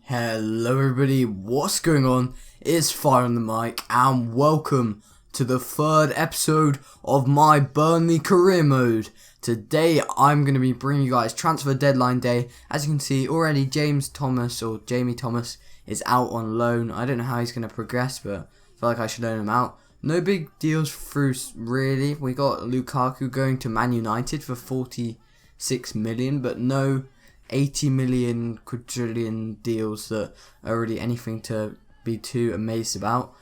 Hello everybody, what's going on? It's Fyuh on the mic and welcome to the third episode of my Burnley career mode. Today I'm going to be bringing you guys transfer deadline day. As you can see already, Jamie Thomas is out on loan. I don't know how he's going to progress, but I feel like I should loan him out. No big deals through really. We got Lukaku going to Man United for 46 million, but no 80 million quadrillion deals that are really anything to be too amazed about.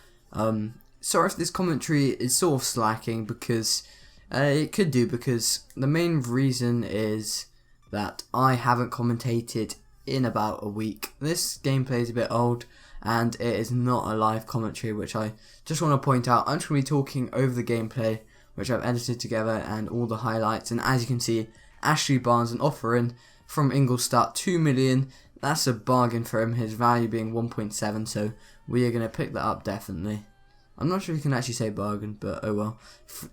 Sorry if this commentary is sort of slacking because it could do, because the main reason is that I haven't commentated in about a week. This gameplay is a bit old and it is not a live commentary, which I just want to point out. I'm just going to be talking over the gameplay which I've edited together and all the highlights, and as you can see, Ashley Barnes an offer in from Ingolstadt, 2 million. That's a bargain for him, his value being 1.7, so we are going to pick that up definitely. I'm not sure if you can actually say bargain, but oh well.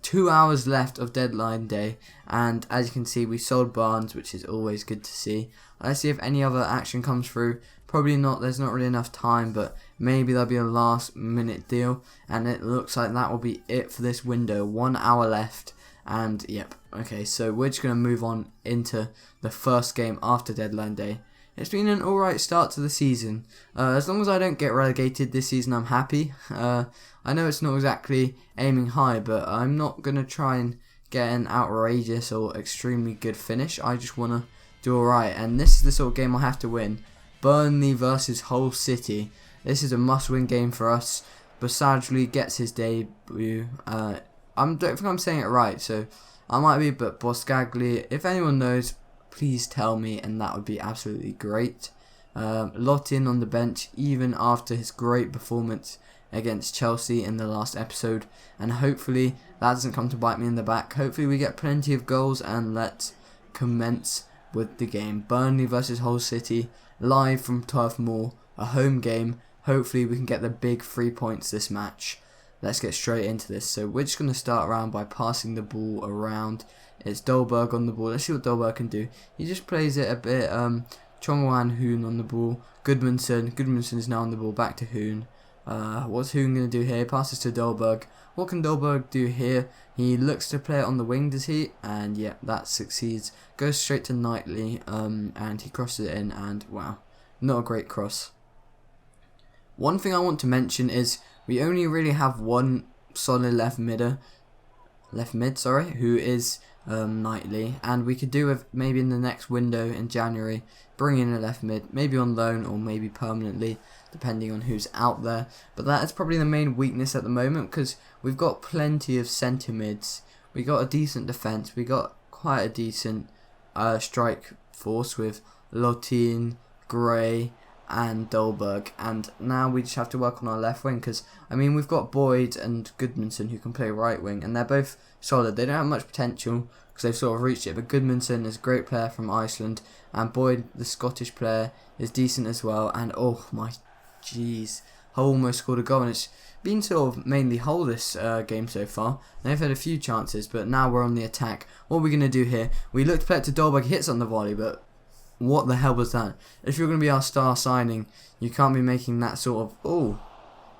2 hours left of deadline day, and as you can see, we sold Barnes, which is always good to see. Let's see if any other action comes through. Probably not, there's not really enough time, but maybe there'll be a last minute deal, and it looks like that will be it for this window. 1 hour left. And yep, okay, so we're just going to move on into the first game after deadline day. It's been an alright start to the season. As long as I don't get relegated this season, I'm happy. I know it's not exactly aiming high, but I'm not going to try and get an outrageous or extremely good finish. I just want to do alright, and this is the sort of game I have to win. Burnley versus Hull City. This is a must-win game for us. Basajli gets his debut. I don't think I'm saying it right, so I might be, but Boscagli, if anyone knows, please tell me, and that would be absolutely great. Lotin on the bench, even after his great performance against Chelsea in the last episode, and hopefully that doesn't come to bite me in the back. Hopefully we get plenty of goals, and let's commence with the game. Burnley versus Hull City, live from Turf Moor, a home game. Hopefully we can get the big 3 points this match. Let's get straight into this. So we're just going to start around by passing the ball around. It's Dolberg on the ball. Let's see what Dolberg can do. He just plays it a bit. Chongwan Hoon on the ball. Goodmanson is now on the ball. Back to Hoon. What's Hoon going to do here? Passes to Dolberg. What can Dolberg do here? He looks to play it on the wing, does he? And yeah, that succeeds. Goes straight to Knightley. And he crosses it in. And wow, not a great cross. One thing I want to mention is we only really have one solid left mid, who is Knightley, and we could do with maybe in the next window in January bring in a left mid, maybe on loan or maybe permanently, depending on who's out there. But that is probably the main weakness at the moment, because we've got plenty of centre mids, we got a decent defence, we got quite a decent strike force with Lotin, Gray and Dolberg, and now we just have to work on our left wing, because I mean we've got Boyd and Goodmanson who can play right wing, and they're both solid. They don't have much potential because they've sort of reached it, but Goodmanson is a great player from Iceland, and Boyd, the Scottish player, is decent as well. And oh my jeez, Hull almost scored a goal, and it's been sort of mainly Hull this game so far. They've had a few chances, but now we're on the attack. What are we going to do here? We look to play it to Dolberg, hits on the volley, but what the hell was that? If you're going to be our star signing, you can't be making that sort of... Oh,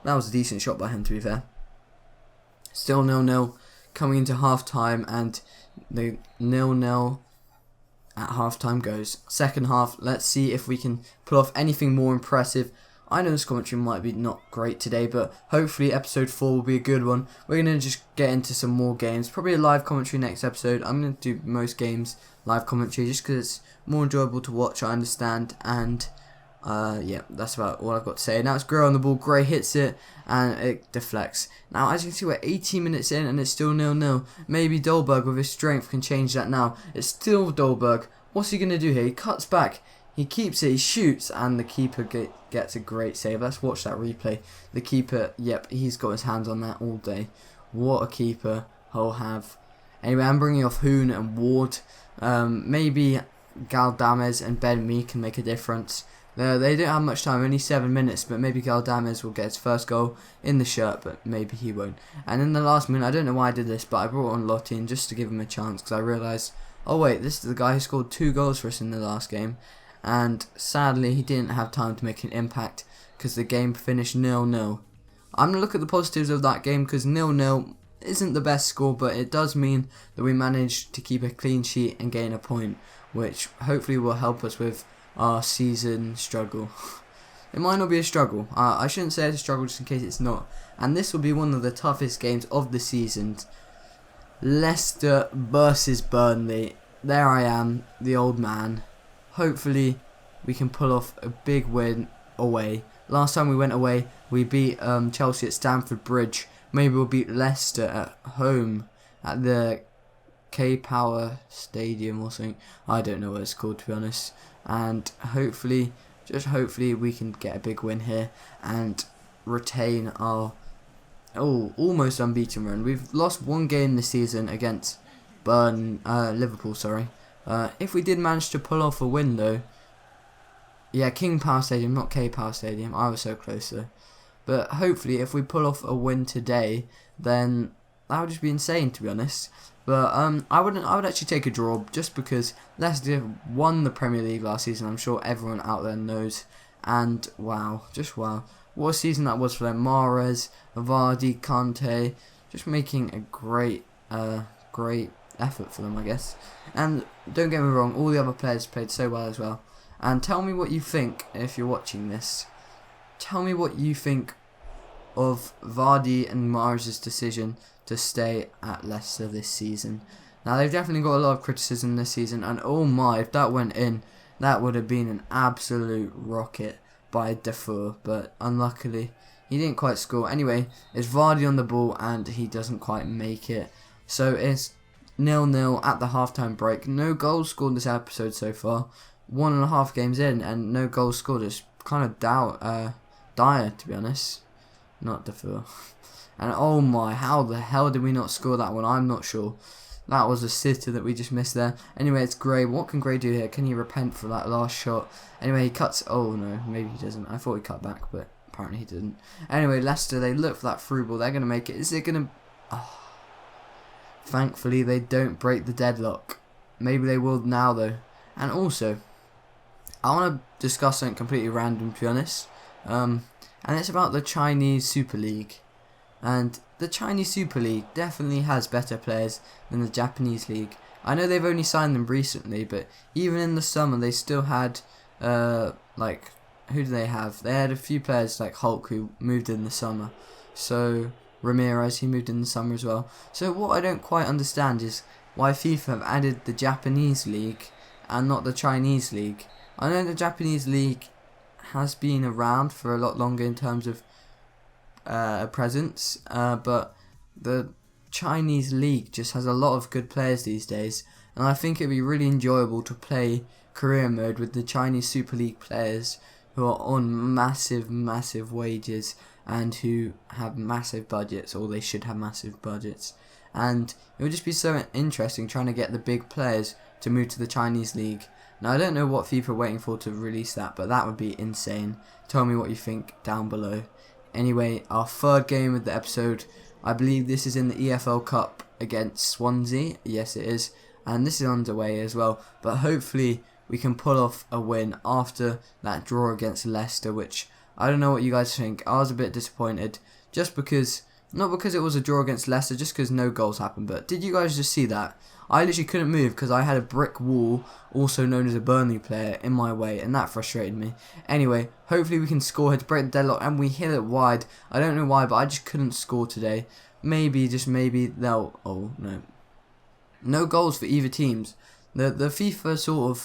that was a decent shot by him, to be fair. Still 0-0 coming into half-time, and the 0-0 at half-time goes. Second half, let's see if we can pull off anything more impressive. I know this commentary might be not great today, but hopefully episode 4 will be a good one. We're going to just get into some more games. Probably a live commentary next episode. I'm going to do most games live commentary just because it's more enjoyable to watch, I understand. And yeah, that's about all I've got to say. Now it's Gray on the ball. Gray hits it and it deflects. Now as you can see, we're 18 minutes in and it's still 0-0. Maybe Dolberg with his strength can change that now. It's still Dolberg. What's he going to do here? He cuts back. He keeps it, he shoots, and the keeper gets a great save. Let's watch that replay. The keeper, yep, he's got his hands on that all day. What a keeper Hull have. Anyway, I'm bringing off Hoon and Ward. Maybe Galdames and Ben Mee can make a difference. They don't have much time, only 7 minutes, but maybe Galdames will get his first goal in the shirt, but maybe he won't. And in the last minute, I don't know why I did this, but I brought on Lotin just to give him a chance, because I realised, oh wait, this is the guy who scored 2 goals for us in the last game. and sadly he didn't have time to make an impact because the game finished 0-0. I'm going to look at the positives of that game because 0-0 isn't the best score, but it does mean that we managed to keep a clean sheet and gain a point, which hopefully will help us with our season struggle. It might not be a struggle. I shouldn't say it's a struggle just in case it's not. And this will be one of the toughest games of the season. Leicester versus Burnley. There I am, the old man. Hopefully we can pull off a big win away. Last time we went away, we beat Chelsea at Stamford Bridge. Maybe we'll beat Leicester at home at the K-Power Stadium or something. I don't know what it's called, to be honest. And hopefully, just hopefully, we can get a big win here and retain our almost unbeaten run. We've lost one game this season against Liverpool. Sorry. If we did manage to pull off a win though, yeah, King Power Stadium, not K-Power Stadium. I was so close though. But hopefully, if we pull off a win today, then that would just be insane, to be honest. But I would actually take a draw just because Leicester won the Premier League last season. I'm sure everyone out there knows. And wow, just wow, what a season that was for them. Mahrez, Vardy, Kante, just making a great effort for them, I guess. And don't get me wrong, all the other players played so well as well. And tell me what you think if you're watching this. Tell me what you think of Vardy and Mahrez's decision to stay at Leicester this season. Now, they've definitely got a lot of criticism this season, and oh my, if that went in, that would have been an absolute rocket by Fyuh, but unluckily, he didn't quite score. Anyway, it's Vardy on the ball, and he doesn't quite make it. So it's 0-0 at the halftime break. No goals scored this episode so far. 1.5 games in, and no goals scored. It's kind of dire, to be honest. Not Fyuh. And oh my, how the hell did we not score that one? I'm not sure. That was a sitter that we just missed there. Anyway, it's Gray. What can Gray do here? Can he repent for that last shot? Anyway, he cuts. Oh no, maybe he doesn't. I thought he cut back, but apparently he didn't. Anyway, Leicester, they look for that through ball. They're going to make it. Is it going to... Oh. Thankfully, they don't break the deadlock. Maybe they will now, though. And also, I want to discuss something completely random, to be honest. And it's about the Chinese Super League. And the Chinese Super League definitely has better players than the Japanese League. I know they've only signed them recently, but even in the summer they still had, like, who do they have? They had a few players like Hulk who moved in the summer. So, Ramirez, he moved in the summer as well. So what I don't quite understand is why FIFA have added the Japanese League and not the Chinese League. I know the Japanese League has been around for a lot longer in terms of presence, but the Chinese League just has a lot of good players these days, and I think it'd be really enjoyable to play career mode with the Chinese Super League players who are on massive wages and who have massive budgets, or they should have massive budgets, and it would just be so interesting trying to get the big players to move to the Chinese League. Now, I don't know what FIFA are waiting for to release that, but that would be insane. Tell me what you think down below. Anyway, our third game of the episode, I believe this is in the EFL Cup against Swansea. Yes, it is. And this is underway as well. But hopefully we can pull off a win after that draw against Leicester, which I don't know what you guys think. I was a bit disappointed just because, not because it was a draw against Leicester, just because no goals happened. But did you guys just see that? I literally couldn't move because I had a brick wall, also known as a Burnley player, in my way, and that frustrated me. Anyway, hopefully we can score here to break the deadlock, and we hit it wide. I don't know why, but I just couldn't score today. Maybe, just maybe, they'll... Oh, no. No goals for either teams. The FIFA sort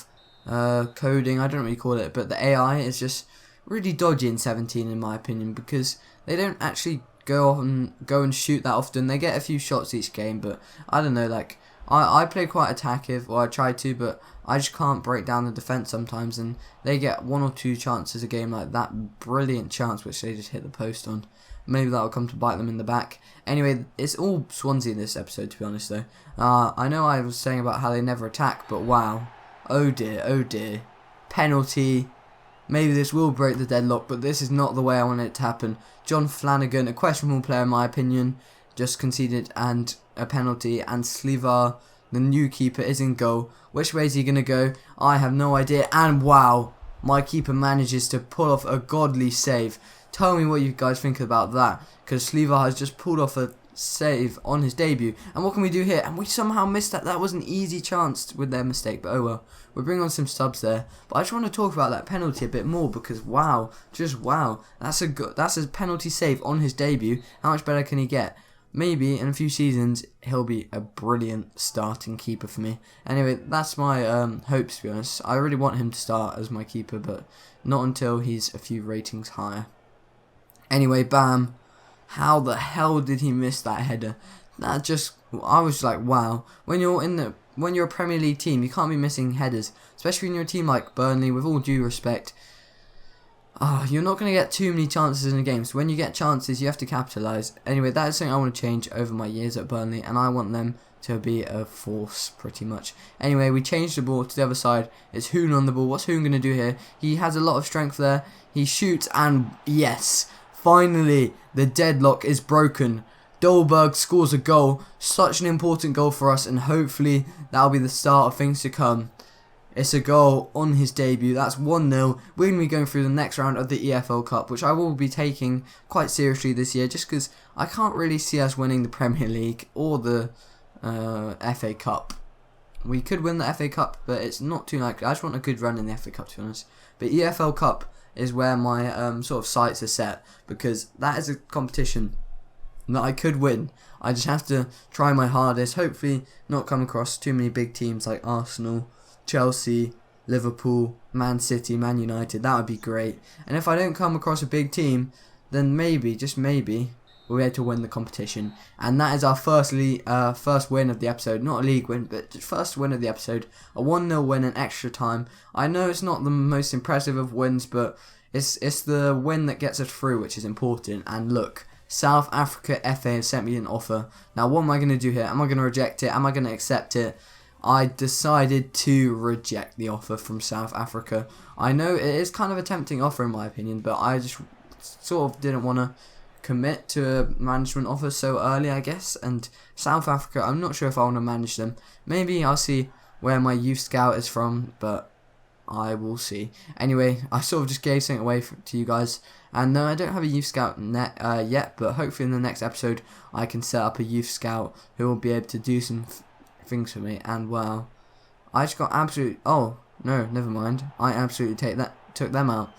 of coding, I don't know what you call it, but the AI is just really dodgy in 17, in my opinion, because they don't actually go and shoot that often. They get a few shots each game, but I don't know, like... I play quite attackive, or I try to, but I just can't break down the defence sometimes, and they get 1 or 2 chances a game, like that brilliant chance which they just hit the post on. Maybe that will come to bite them in the back. Anyway, it's all Swansea in this episode, to be honest, though. I know I was saying about how they never attack, but wow. Oh dear. Penalty. Maybe this will break the deadlock, but this is not the way I want it to happen. John Flanagan, a questionable player in my opinion, just conceded and a penalty, and Sliva, the new keeper, is in goal. Which way is he going to go? I have no idea, and wow, my keeper manages to pull off a godly save. Tell me what you guys think about that, because Fyuh has just pulled off a save on his debut. And what can we do here? And we somehow missed that. That was an easy chance with their mistake, but oh well. We'll bring on some subs there. But I just want to talk about that penalty a bit more, because wow, just wow. That's a penalty save on his debut. How much better can he get? Maybe in a few seasons he'll be a brilliant starting keeper for me. Anyway, that's my hopes, to be honest. I really want him to start as my keeper, but not until he's a few ratings higher. Anyway, bam. How the hell did he miss that header? That just, I was like, wow. When you're a Premier League team, you can't be missing headers, especially when you're a team like Burnley. With all due respect, you're not going to get too many chances in a game. So when you get chances, you have to capitalise. Anyway, that is something I want to change over my years at Burnley, and I want them to be a force, pretty much. Anyway, we changed the ball to the other side. It's Fyuh on the ball. What's Fyuh going to do here? He has a lot of strength there. He shoots, and yes, finally, the deadlock is broken. Dolberg scores a goal. Such an important goal for us, and hopefully that'll be the start of things to come. It's a goal on his debut. That's 1-0. We're going to be going through the next round of the EFL Cup, which I will be taking quite seriously this year, just because I can't really see us winning the Premier League or the FA Cup. We could win the FA Cup, but it's not too likely. I just want a good run in the FA Cup, to be honest. But EFL Cup is where my sort of sights are set, because that is a competition that I could win. I just have to try my hardest, hopefully not come across too many big teams like Arsenal, Chelsea, Liverpool, Man City, Man United. That would be great. And if I don't come across a big team, then maybe, just maybe, we'll be able to win the competition. And that is our first win of the episode. Not a league win, but first win of the episode. A 1-0 win in extra time. I know it's not the most impressive of wins, but it's the win that gets us through, which is important. And look, South Africa FA have sent me an offer. Now, what am I going to do here? Am I going to reject it? Am I going to accept it? I decided to reject the offer from South Africa. I know it is kind of a tempting offer in my opinion, but I just sort of didn't want to commit to a management offer so early, I guess. And South Africa, I'm not sure if I want to manage them. Maybe I'll see where my youth scout is from, but I will see. Anyway, I sort of just gave something away to you guys. And no, I don't have a youth scout yet, but hopefully in the next episode I can set up a youth scout who will be able to do some things for me. And wow, I just got absolute. Oh no, never mind. I absolutely took them out.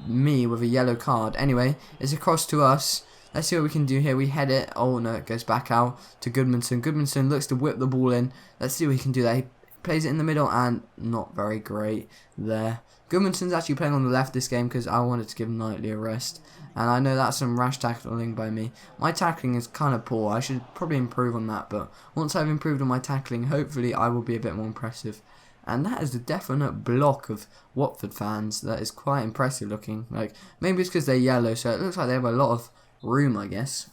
Me with a yellow card. Anyway, it's across to us. Let's see what we can do here. We head it. Oh no, it goes back out to Goodmanson. Goodmanson looks to whip the ball in. Let's see what he can do there. He plays it in the middle, and not very great there. Goodmanson's actually playing on the left this game because I wanted to give Knightley a rest. And I know that's some rash tackling by me. My tackling is kind of poor. I should probably improve on that. But once I've improved on my tackling, hopefully I will be a bit more impressive. And that is a definite block of Watford fans. That is quite impressive looking. Like, maybe it's because they're yellow, so it looks like they have a lot of room, I guess.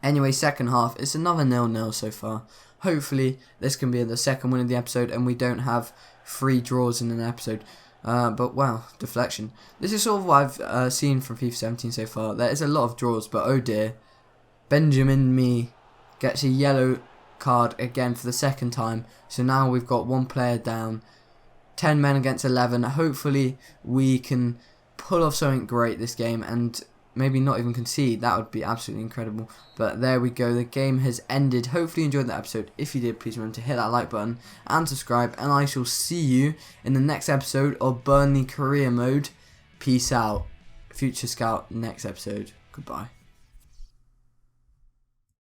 Anyway, second half. It's another 0-0 so far. Hopefully this can be the second win of the episode and we don't have 3 draws in an episode. But wow, deflection. This is sort of what I've seen from FIFA 17 so far. There is a lot of draws, but oh dear. Benjamin Me gets a yellow card again for the second time. So now we've got 1 player down. 10 men against 11. Hopefully we can pull off something great this game and maybe not even concede. That would be absolutely incredible. But there we go. The game has ended. Hopefully you enjoyed that episode. If you did, please remember to hit that like button and subscribe. And I shall see you in the next episode of Burnley Career Mode. Peace out. Future Scout next episode. Goodbye.